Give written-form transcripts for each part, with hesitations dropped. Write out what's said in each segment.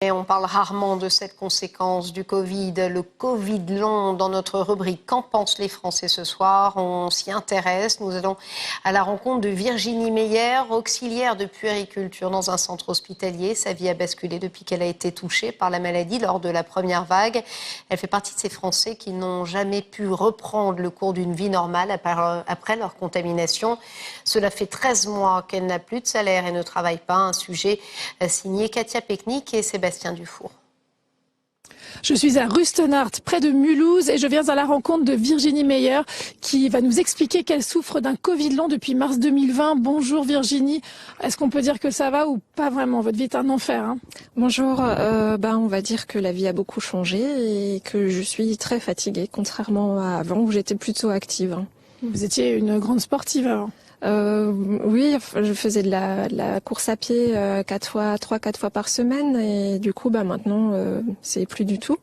Et on parle rarement de cette conséquence du Covid, le Covid long. Dans notre rubrique Qu'en pensent les Français ce soir, on s'y intéresse. Nous allons à la rencontre de Virginie Meyer, auxiliaire de puériculture dans un centre hospitalier. Sa vie a basculé depuis qu'elle a été touchée par la maladie lors de la première vague. Elle fait partie de ces Français qui n'ont jamais pu reprendre le cours d'une vie normale après leur contamination. Cela fait 13 mois qu'elle n'a plus de salaire et ne travaille pas. Un sujet signé Katia Peknik et Sébastien Dufour. Je suis à Rustenart, près de Mulhouse, et je viens à la rencontre de Virginie Meyer, qui va nous expliquer qu'elle souffre d'un Covid long depuis mars 2020. Bonjour Virginie, est-ce qu'on peut dire que ça va ou pas vraiment? Votre vie est un enfer, hein? Bonjour, on va dire que la vie a beaucoup changé et que je suis très fatiguée, contrairement à avant où j'étais plutôt active. Vous étiez une grande sportive avant? Oui, je faisais de la course à pied 3-4 fois par semaine et du coup maintenant c'est plus du tout.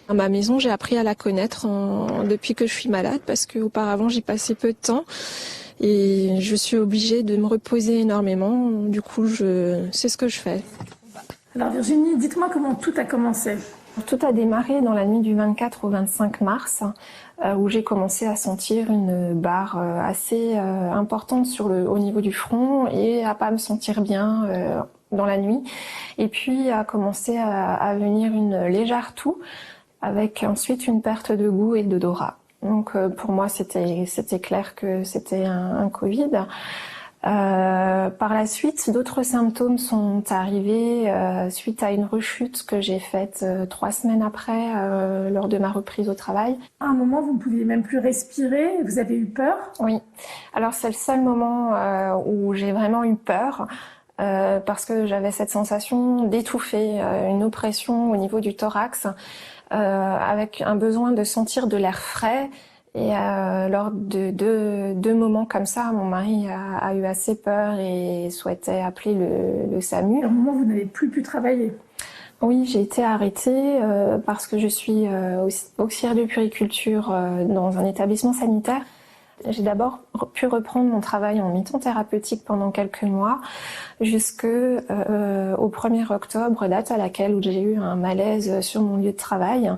À ma maison, j'ai appris à la connaître depuis que je suis malade parce qu'auparavant j'y passais peu de temps et je suis obligée de me reposer énormément. Du coup, c'est ce que je fais. Alors Virginie, dites-moi comment tout a commencé. Tout a démarré dans la nuit du 24 au 25 mars, où j'ai commencé à sentir une barre assez importante au niveau du front et à pas me sentir bien dans la nuit. Et puis a commencé à venir une légère toux, avec ensuite une perte de goût et d'odorat. Donc pour moi c'était clair que c'était un Covid. Par la suite, d'autres symptômes sont arrivés suite à une rechute que j'ai faite 3 semaines après lors de ma reprise au travail. À un moment, vous ne pouviez même plus respirer, vous avez eu peur? Oui, alors c'est le seul moment où j'ai vraiment eu peur parce que j'avais cette sensation d'étouffer, une oppression au niveau du thorax avec un besoin de sentir de l'air frais. Et lors de deux moments comme ça, mon mari a eu assez peur et souhaitait appeler le SAMU. À un moment, vous n'avez plus pu travailler? Oui, j'ai été arrêtée parce que je suis auxiliaire de puériculture dans un établissement sanitaire. J'ai d'abord pu reprendre mon travail en mi-temps thérapeutique pendant quelques mois jusqu'au 1er octobre, date à laquelle j'ai eu un malaise sur mon lieu de travail.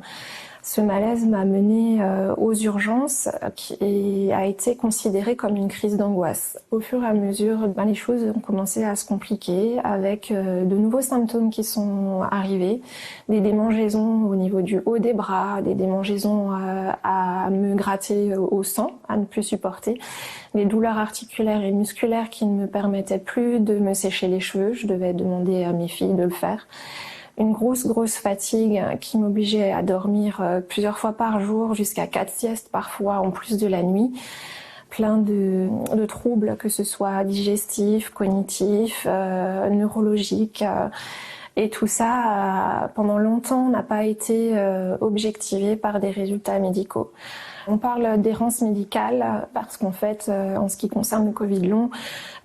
Ce malaise m'a menée aux urgences et a été considéré comme une crise d'angoisse. Au fur et à mesure, les choses ont commencé à se compliquer avec de nouveaux symptômes qui sont arrivés, des démangeaisons au niveau du haut des bras, des démangeaisons à me gratter au sang, à ne plus supporter, des douleurs articulaires et musculaires qui ne me permettaient plus de me sécher les cheveux. Je devais demander à mes filles de le faire. Une grosse fatigue qui m'obligeait à dormir plusieurs fois par jour, jusqu'à 4 siestes parfois en plus de la nuit. Plein de troubles, que ce soit digestifs, cognitifs, neurologiques. Et tout ça, pendant longtemps, n'a pas été objectivé par des résultats médicaux. On parle d'errance médicale parce qu'en fait, en ce qui concerne le Covid long,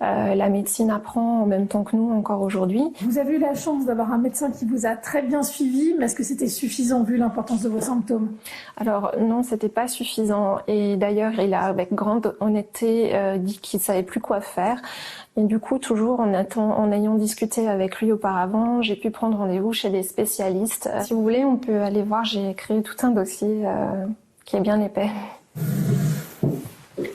la médecine apprend en même temps que nous encore aujourd'hui. Vous avez eu la chance d'avoir un médecin qui vous a très bien suivi, mais est-ce que c'était suffisant vu l'importance de vos symptômes? Alors non, c'était pas suffisant. Et d'ailleurs, il a avec grande honnêteté dit qu'il savait plus quoi faire. Et du coup, toujours en ayant discuté avec lui auparavant, j'ai pu prendre rendez-vous chez des spécialistes. Si vous voulez, on peut aller voir, j'ai créé tout un dossier qui est bien épais.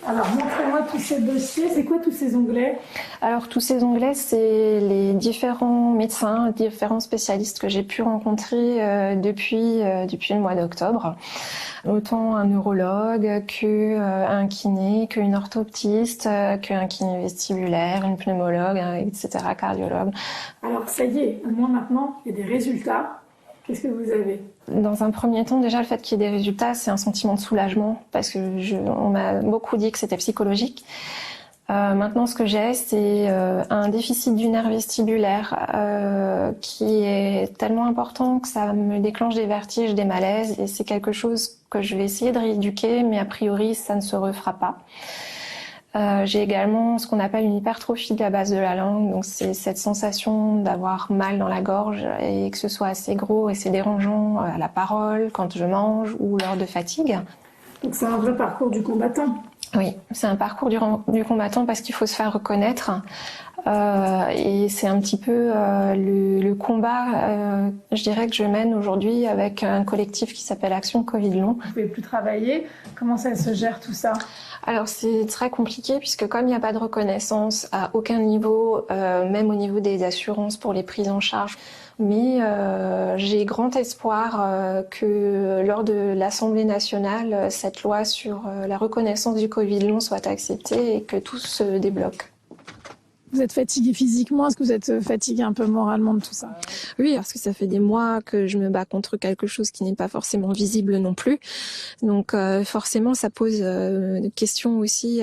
Alors, montrez-moi tous ces dossiers. C'est quoi tous ces onglets? Alors, tous ces onglets, c'est les différents médecins, différents spécialistes que j'ai pu rencontrer depuis le mois d'octobre. Autant un neurologue qu'un kiné, qu'une orthoptiste, qu'un kiné vestibulaire, une pneumologue, etc., cardiologue. Alors, ça y est, au moins maintenant, il y a des résultats. Qu'est-ce que vous avez? Dans un premier temps, déjà, le fait qu'il y ait des résultats, c'est un sentiment de soulagement parce que on m'a beaucoup dit que c'était psychologique. Maintenant, ce que j'ai, c'est un déficit du nerf vestibulaire qui est tellement important que ça me déclenche des vertiges, des malaises, et c'est quelque chose que je vais essayer de rééduquer, mais a priori, ça ne se refera pas. J'ai également ce qu'on appelle une hypertrophie de la base de la langue, donc c'est cette sensation d'avoir mal dans la gorge et que ce soit assez gros et c'est dérangeant à la parole, quand je mange ou lors de fatigue. Donc c'est un vrai parcours du combattant. Oui, c'est un parcours du combattant parce qu'il faut se faire reconnaître. Et c'est un petit peu le combat, je dirais, que je mène aujourd'hui avec un collectif qui s'appelle Action Covid Long. Vous ne pouvez plus travailler. Comment ça se gère tout ça? Alors c'est très compliqué puisque comme il n'y a pas de reconnaissance à aucun niveau, même au niveau des assurances pour les prises en charge, mais j'ai grand espoir que lors de l'Assemblée nationale, cette loi sur la reconnaissance du Covid long soit acceptée et que tout se débloque. Vous êtes fatigué physiquement? Est-ce que vous êtes fatigué un peu moralement de tout ça? Oui, parce que ça fait des mois que je me bats contre quelque chose qui n'est pas forcément visible non plus. Donc forcément, ça pose des questions aussi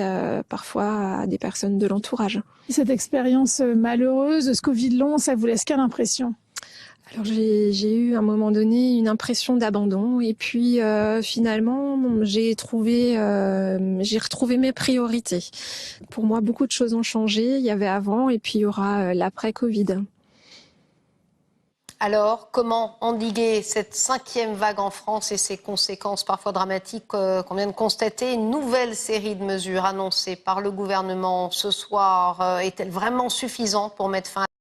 parfois à des personnes de l'entourage. Cette expérience malheureuse, ce Covid long, ça vous laisse quelle impression? Alors j'ai eu à un moment donné une impression d'abandon et puis finalement j'ai retrouvé mes priorités. Pour moi, beaucoup de choses ont changé. Il y avait avant et puis il y aura l'après-Covid. Alors, comment endiguer cette 5e vague en France et ses conséquences parfois dramatiques qu'on vient de constater? Une nouvelle série de mesures annoncées par le gouvernement ce soir est-elle vraiment suffisante pour mettre fin à